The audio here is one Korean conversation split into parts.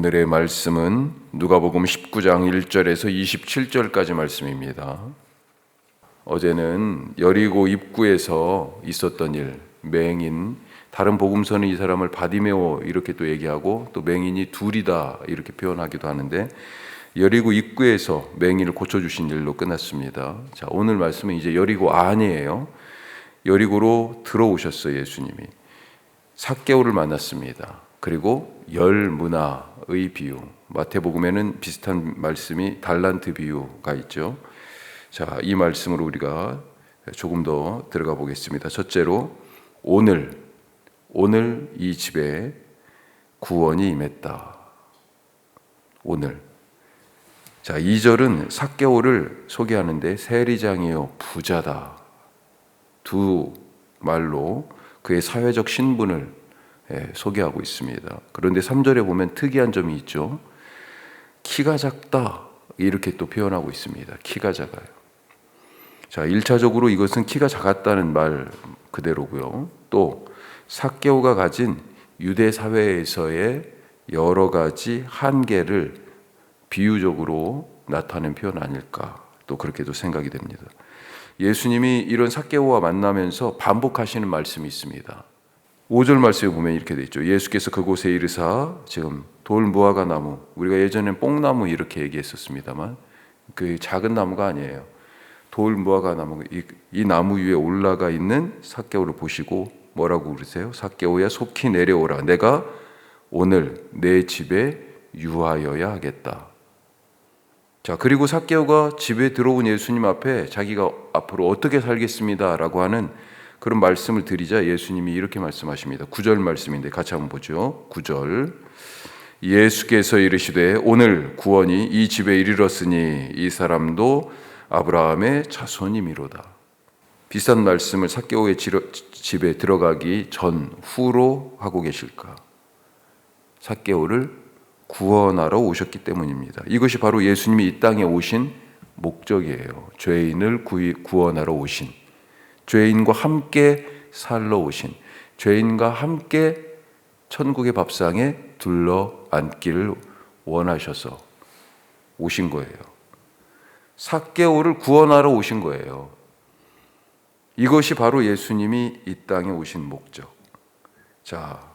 오늘의 말씀은 누가복음 19장 1절에서 27절까지 말씀입니다. 어제는 여리고 입구에서 있었던 일, 맹인, 다른 복음서는 이 사람을 바디메오 이렇게 또 얘기하고 또 맹인이 둘이다 이렇게 표현하기도 하는데 여리고 입구에서 맹인을 고쳐주신 일로 끝났습니다. 자, 오늘 말씀은 이제 여리고 안이에요. 여리고로 들어오셨어요. 예수님이 삭개오를 만났습니다. 그리고 열 문화의 비유, 마태복음에는 비슷한 말씀이 달란트 비유가 있죠. 자, 이 말씀으로 우리가 조금 더 들어가 보겠습니다. 첫째로 오늘 이 집에 구원이 임했다. 오늘. 자, 2절은 삭개오를 소개하는데 세리장이요 부자다. 두 말로 그의 사회적 신분을 소개하고 있습니다. 그런데 3절에 보면 특이한 점이 있죠. 키가 작다 이렇게 또 표현하고 있습니다. 키가 작아요. 자, 1차적으로 이것은 키가 작았다는 말 그대로고요. 또 삭개오가 가진 유대 사회에서의 여러 가지 한계를 비유적으로 나타낸 표현 아닐까 또 그렇게도 생각이 됩니다. 예수님이 이런 삭개오와 만나면서 반복하시는 말씀이 있습니다. 5절 말씀에 보면 이렇게 되어 있죠. 예수께서 그곳에 이르사, 지금 돌 무화과 나무, 우리가 예전엔 뽕나무 이렇게 얘기했었습니다만 그 작은 나무가 아니에요. 돌 무화과 나무, 이 나무 위에 올라가 있는 삭개오를 보시고 뭐라고 그러세요? 삭개오야 속히 내려오라. 내가 오늘 내 집에 유하여야 하겠다. 자, 그리고 삭개오가 집에 들어온 예수님 앞에 자기가 앞으로 어떻게 살겠습니다 라고 하는 그런 말씀을 드리자 예수님이 이렇게 말씀하십니다. 9절 말씀인데 같이 한번 보죠. 9절. 예수께서 이르시되 오늘 구원이 이 집에 이르렀으니 이 사람도 아브라함의 자손이미로다. 비슷한 말씀을 삭개오의 집에 들어가기 전후로 하고 계실까? 삭개오를 구원하러 오셨기 때문입니다. 이것이 바로 예수님이 이 땅에 오신 목적이에요. 죄인을 구원하러 오신, 죄인과 함께 살러 오신, 죄인과 함께 천국의 밥상에 둘러 앉기를 원하셔서 오신 거예요. 삭개오를 구원하러 오신 거예요. 이것이 바로 예수님이 이 땅에 오신 목적. 자,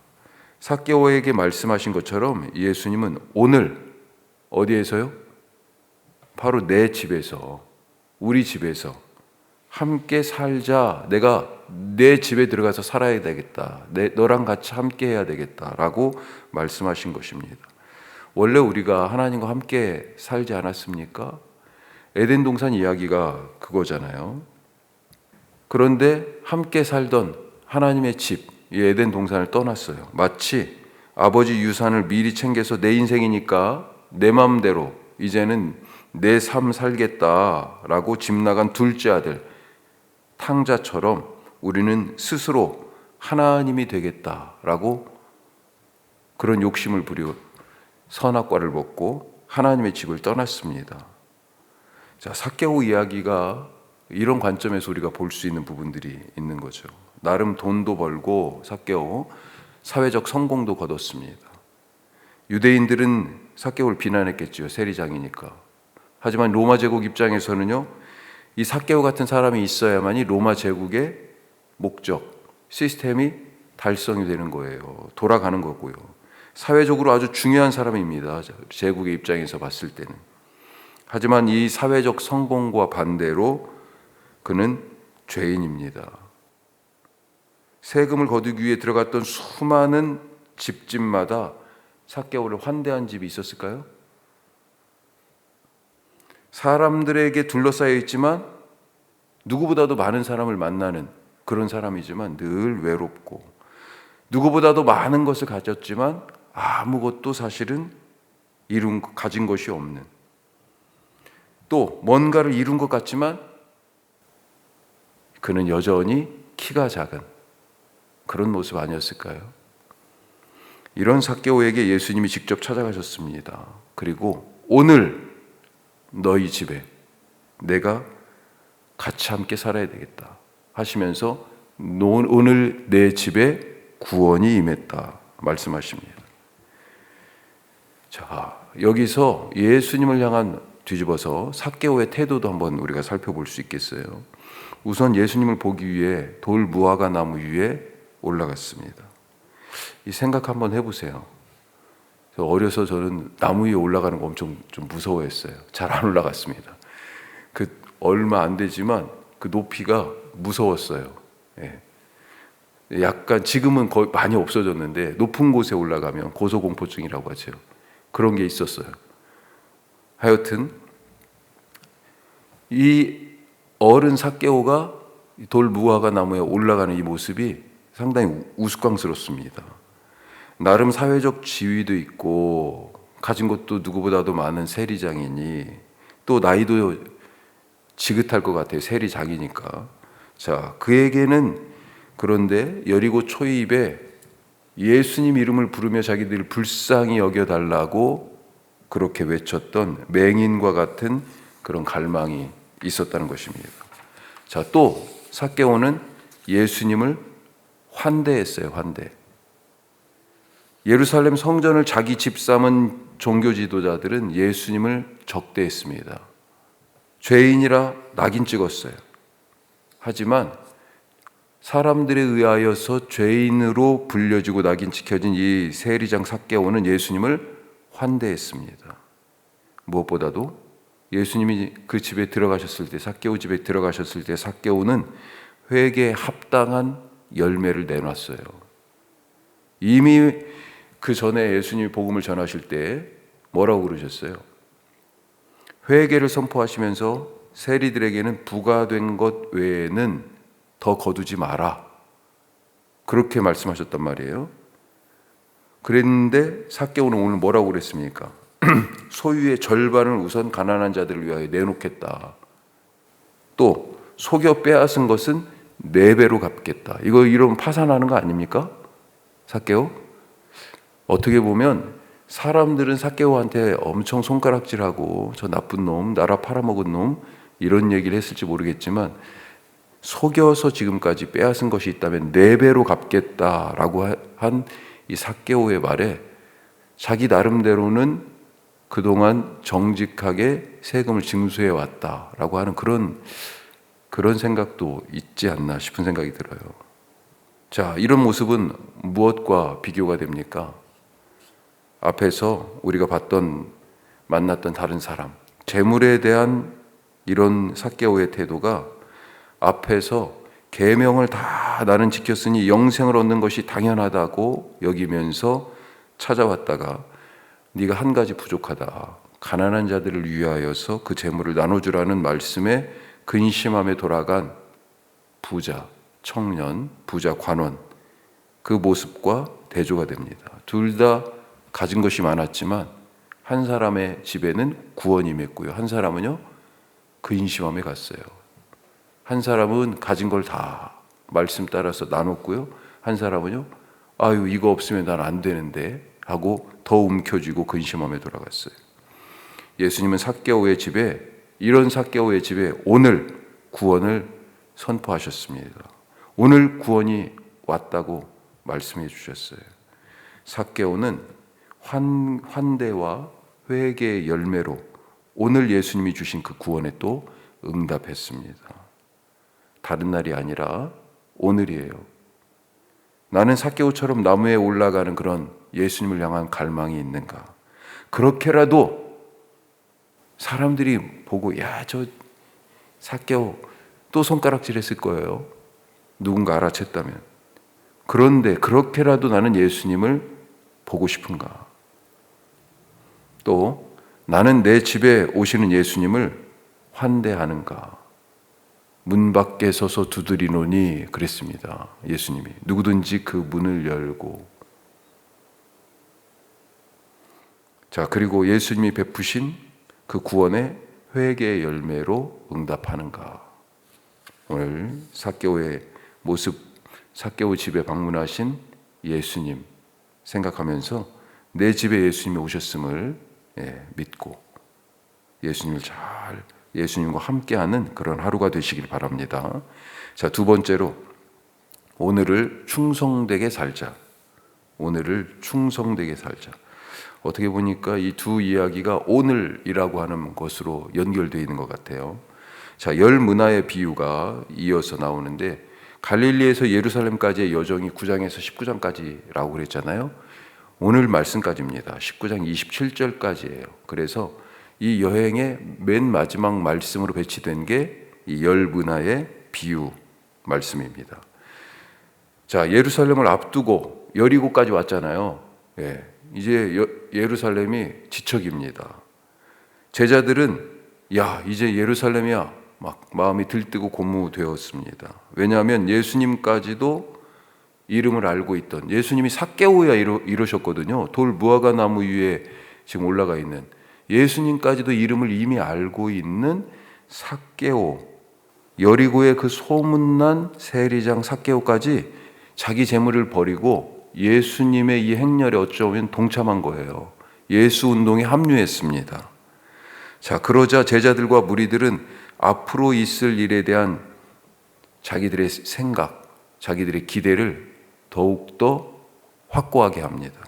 삭개오에게 말씀하신 것처럼 예수님은 오늘 어디에서요? 바로 내 집에서, 우리 집에서 함께 살자. 내가 내 집에 들어가서 살아야 되겠다. 너랑 같이 함께 해야 되겠다라고 말씀하신 것입니다. 원래 우리가 하나님과 함께 살지 않았습니까? 에덴 동산 이야기가 그거잖아요. 그런데 함께 살던 하나님의 집, 이 에덴 동산을 떠났어요. 마치 아버지 유산을 미리 챙겨서 내 인생이니까 내 마음대로 이제는 내 삶 살겠다라고 집 나간 둘째 아들 탕자처럼 우리는 스스로 하나님이 되겠다라고 그런 욕심을 부리고 선악과를 먹고 하나님의 집을 떠났습니다. 자, 삭개오 이야기가 이런 관점에서 우리가 볼 수 있는 부분들이 있는 거죠. 나름 돈도 벌고 삭개오 사회적 성공도 거뒀습니다. 유대인들은 삭개오를 비난했겠죠. 세리장이니까. 하지만 로마 제국 입장에서는요, 이 삭개오 같은 사람이 있어야만이 로마 제국의 목적, 시스템이 달성이 되는 거예요. 돌아가는 거고요. 사회적으로 아주 중요한 사람입니다. 제국의 입장에서 봤을 때는. 하지만 이 사회적 성공과 반대로 그는 죄인입니다. 세금을 거두기 위해 들어갔던 수많은 집집마다 삭개오를 환대한 집이 있었을까요? 사람들에게 둘러싸여 있지만 누구보다도 많은 사람을 만나는 그런 사람이지만 늘 외롭고, 누구보다도 많은 것을 가졌지만 아무것도 사실은 가진 것이 없는, 또 뭔가를 이룬 것 같지만 그는 여전히 키가 작은 그런 모습 아니었을까요? 이런 삭개오에게 예수님이 직접 찾아가셨습니다. 그리고 오늘 너희 집에 내가 같이 함께 살아야 되겠다 하시면서 오늘 내 집에 구원이 임했다 말씀하십니다. 자, 여기서 예수님을 향한 뒤집어서 삭개오의 태도도 한번 우리가 살펴볼 수 있겠어요. 우선 예수님을 보기 위해 돌 무화과 나무 위에 올라갔습니다. 이 생각 한번 해보세요. 어려서 저는 나무 위에 올라가는 거 엄청 좀 무서워했어요. 잘 안 올라갔습니다. 그 얼마 안 되지만 그 높이가 무서웠어요. 예. 약간 지금은 거의 많이 없어졌는데 높은 곳에 올라가면 고소공포증이라고 하죠. 그런 게 있었어요. 하여튼 이 어른 삭개오가 돌 무화과 나무에 올라가는 이 모습이 상당히 우스꽝스럽습니다. 나름 사회적 지위도 있고 가진 것도 누구보다도 많은 세리장이니 또 나이도 지긋할 것 같아요. 세리장이니까. 자, 그에게는 그런데 여리고 초입에 예수님 이름을 부르며 자기들 불쌍히 여겨달라고 그렇게 외쳤던 맹인과 같은 그런 갈망이 있었다는 것입니다. 자, 또 삭개오는 예수님을 환대했어요. 환대. 예루살렘 성전을 자기 집 삼은 종교 지도자들은 예수님을 적대했습니다. 죄인이라 낙인 찍었어요. 하지만 사람들에 의하여서 죄인으로 불려지고 낙인 찍혀진 이 세리장 삭개오는 예수님을 환대했습니다. 무엇보다도 예수님이 그 집에 들어가셨을 때, 삭개오 집에 들어가셨을 때 삭개오는 회개에 합당한 열매를 내놨어요. 이미 그 전에 예수님이 복음을 전하실 때 뭐라고 그러셨어요? 회개를 선포하시면서 세리들에게는 부과된 것 외에는 더 거두지 마라. 그렇게 말씀하셨단 말이에요. 그랬는데 삭개오는 오늘 뭐라고 그랬습니까? 소유의 절반을 우선 가난한 자들을 위하여 내놓겠다. 또 속여 빼앗은 것은 4배로 갚겠다. 이거 이러면 파산하는 거 아닙니까? 삭개오? 어떻게 보면 사람들은 삭개오한테 엄청 손가락질하고 저 나쁜 놈, 나라 팔아먹은 놈 이런 얘기를 했을지 모르겠지만 속여서 지금까지 빼앗은 것이 있다면 4배로 갚겠다라고 한 이 삭개오의 말에 자기 나름대로는 그동안 정직하게 세금을 징수해 왔다라고 하는 그런 생각도 있지 않나 싶은 생각이 들어요. 자, 이런 모습은 무엇과 비교가 됩니까? 앞에서 우리가 만났던 다른 사람, 재물에 대한 이런 삭개오의 태도가 앞에서 계명을 다 나는 지켰으니 영생을 얻는 것이 당연하다고 여기면서 찾아왔다가 네가 한 가지 부족하다. 가난한 자들을 위하여서 그 재물을 나눠주라는 말씀에 근심함에 돌아간 부자, 청년, 부자 관원 그 모습과 대조가 됩니다. 둘 다 가진 것이 많았지만 한 사람의 집에는 구원이 맺고요. 한 사람은요 근심함에 갔어요. 한 사람은 가진 걸 다 말씀 따라서 나눴고요. 한 사람은요 아유 이거 없으면 난 안 되는데 하고 더 움켜쥐고 근심함에 돌아갔어요. 예수님은 이런 삭개오의 집에 오늘 구원을 선포하셨습니다. 오늘 구원이 왔다고 말씀해 주셨어요. 삭개오는 환대와 회개의 열매로 오늘 예수님이 주신 그 구원에 또 응답했습니다. 다른 날이 아니라 오늘이에요. 나는 삭개오처럼 나무에 올라가는 그런 예수님을 향한 갈망이 있는가? 그렇게라도 사람들이 보고 야, 저 삭개오 또 손가락질했을 거예요. 누군가 알아챘다면. 그런데 그렇게라도 나는 예수님을 보고 싶은가? 또 나는 내 집에 오시는 예수님을 환대하는가? 문 밖에 서서 두드리노니 그랬습니다. 예수님이 누구든지 그 문을 열고 자 그리고 예수님이 베푸신 그 구원의 회개의 열매로 응답하는가? 오늘 삭개오의 모습, 삭개오 집에 방문하신 예수님 생각하면서 내 집에 예수님이 오셨음을 믿고 예수님과 함께하는 그런 하루가 되시길 바랍니다. 자, 두 번째로 오늘을 충성되게 살자. 오늘을 충성되게 살자. 어떻게 보니까 이 두 이야기가 오늘이라고 하는 것으로 연결되어 있는 것 같아요. 자, 열 문화의 비유가 이어서 나오는데 갈릴리에서 예루살렘까지의 여정이 9장에서 19장까지라고 그랬잖아요. 오늘 말씀까지입니다. 19장 27절까지예요. 그래서 이 여행의 맨 마지막 말씀으로 배치된 게 이 열 문화의 비유 말씀입니다. 자, 예루살렘을 앞두고 여리고까지 왔잖아요. 예, 이제 예루살렘이 지척입니다. 제자들은 야, 이제 예루살렘이야 막 마음이 들뜨고 고무되었습니다. 왜냐하면 예수님까지도 이름을 알고 있던, 예수님이 삭개오야 이러셨거든요. 돌 무화과 나무 위에 지금 올라가 있는 예수님까지도 이름을 이미 알고 있는 삭개오, 여리고의 그 소문난 세리장 삭개오까지 자기 재물을 버리고 예수님의 이 행렬에 어쩌면 동참한 거예요. 예수 운동에 합류했습니다. 자, 그러자 제자들과 무리들은 앞으로 있을 일에 대한 자기들의 생각, 자기들의 기대를 더욱더 확고하게 합니다.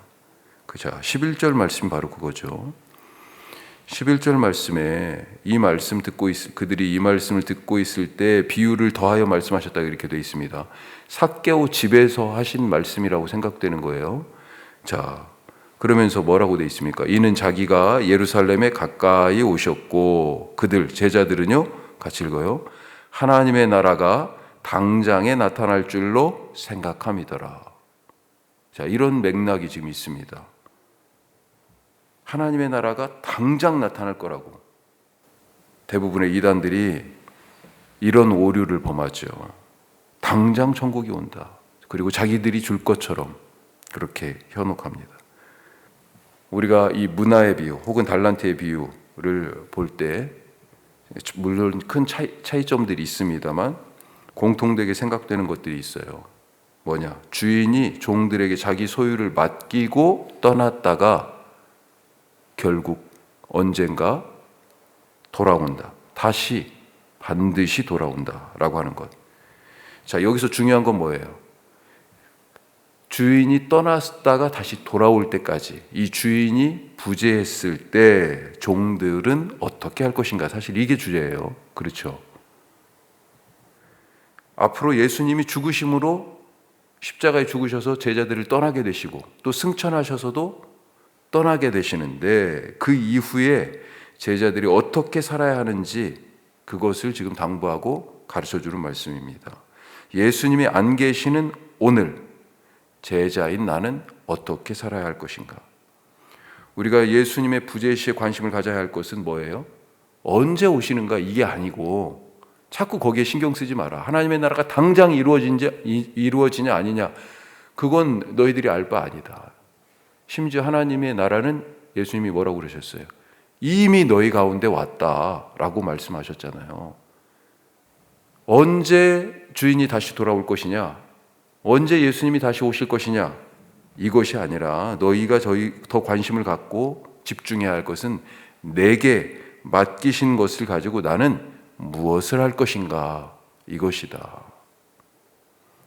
자, 11절 말씀 바로 그거죠. 11절 말씀에 그들이 이 말씀을 듣고 있을 때 비유를 더하여 말씀하셨다 이렇게 되어 있습니다. 삭개오 집에서 하신 말씀이라고 생각되는 거예요. 자, 그러면서 뭐라고 되어 있습니까? 이는 자기가 예루살렘에 가까이 오셨고 그들 제자들은요, 같이 읽어요. 하나님의 나라가 당장에 나타날 줄로 생각함이더라. 자, 이런 맥락이 지금 있습니다. 하나님의 나라가 당장 나타날 거라고. 대부분의 이단들이 이런 오류를 범하죠. 당장 천국이 온다. 그리고 자기들이 줄 것처럼 그렇게 현혹합니다. 우리가 이 문화의 비유 혹은 달란트의 비유를 볼 때 물론 큰 차이점들이 있습니다만 공통되게 생각되는 것들이 있어요. 뭐냐? 주인이 종들에게 자기 소유를 맡기고 떠났다가 결국 언젠가 돌아온다. 다시 반드시 돌아온다라고 하는 것. 자, 여기서 중요한 건 뭐예요? 주인이 떠났다가 다시 돌아올 때까지, 이 주인이 부재했을 때 종들은 어떻게 할 것인가? 사실 이게 주제예요. 그렇죠? 앞으로 예수님이 죽으심으로 십자가에 죽으셔서 제자들을 떠나게 되시고 또 승천하셔서도 떠나게 되시는데 그 이후에 제자들이 어떻게 살아야 하는지 그것을 지금 당부하고 가르쳐주는 말씀입니다. 예수님이 안 계시는 오늘 제자인 나는 어떻게 살아야 할 것인가? 우리가 예수님의 부재 시에 관심을 가져야 할 것은 뭐예요? 언제 오시는가 이게 아니고 자꾸 거기에 신경 쓰지 마라. 하나님의 나라가 당장 이루어지냐 아니냐 그건 너희들이 알 바 아니다. 심지어 하나님의 나라는 예수님이 뭐라고 그러셨어요? 이미 너희 가운데 왔다라고 말씀하셨잖아요. 언제 주인이 다시 돌아올 것이냐? 언제 예수님이 다시 오실 것이냐? 이것이 아니라 너희가 더 관심을 갖고 집중해야 할 것은 내게 맡기신 것을 가지고 나는 무엇을 할 것인가? 이것이다.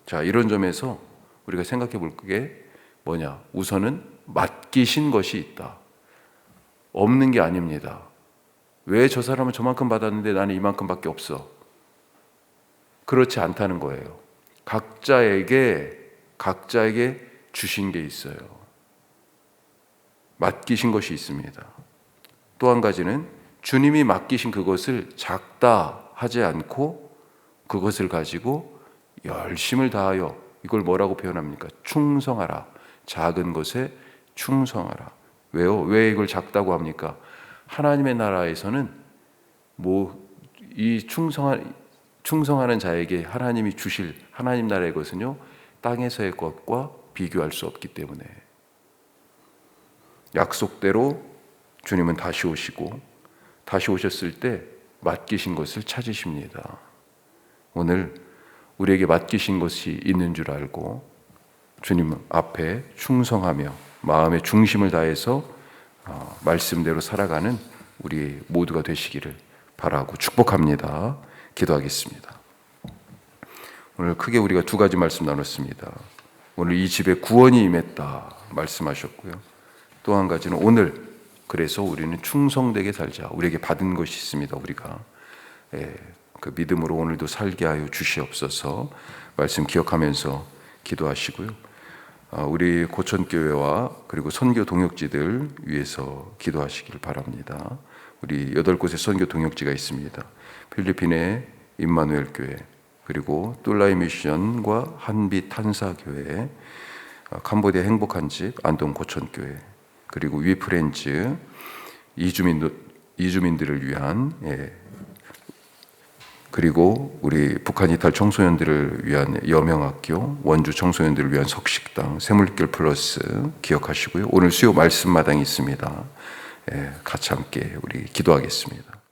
자, 이런 점에서 우리가 생각해 볼 게 뭐냐? 우선은 맡기신 것이 있다. 없는 게 아닙니다. 왜 저 사람은 저만큼 받았는데 나는 이만큼밖에 없어? 그렇지 않다는 거예요. 각자에게 주신 게 있어요. 맡기신 것이 있습니다. 또 한 가지는 주님이 맡기신 그것을 작다 하지 않고 그것을 가지고 열심을 다하여 이걸 뭐라고 표현합니까? 충성하라. 작은 것에 충성하라. 왜요? 왜 이걸 작다고 합니까? 하나님의 나라에서는 이 충성하는 자에게 하나님이 주실 하나님 나라의 것은요, 땅에서의 것과 비교할 수 없기 때문에 약속대로 주님은 다시 오시고 다시 오셨을 때 맡기신 것을 찾으십니다. 오늘 우리에게 맡기신 것이 있는 줄 알고 주님 앞에 충성하며 마음의 중심을 다해서 말씀대로 살아가는 우리 모두가 되시기를 바라고 축복합니다. 기도하겠습니다. 오늘 크게 우리가 두 가지 말씀 나눴습니다. 오늘 이 집에 구원이 임했다 말씀하셨고요. 또 한 가지는 오늘, 그래서 우리는 충성되게 살자. 우리에게 받은 것이 있습니다. 우리가 그 믿음으로 오늘도 살게 하여 주시옵소서. 말씀 기억하면서 기도하시고요. 우리 고천교회와 그리고 선교 동역지들 위해서 기도하시길 바랍니다. 우리 8곳의 선교 동역지가 있습니다. 필리핀의 임마누엘 교회, 그리고 뚫라이 미션과 한빛 탄사교회, 캄보디아 행복한 집 안동 고천교회, 그리고 위프렌즈 이주민들을 위한, 그리고 우리 북한 이탈 청소년들을 위한 여명학교, 원주 청소년들을 위한 석식당, 새물길 플러스 기억하시고요. 오늘 수요 말씀 마당이 있습니다. 같이 함께 우리 기도하겠습니다.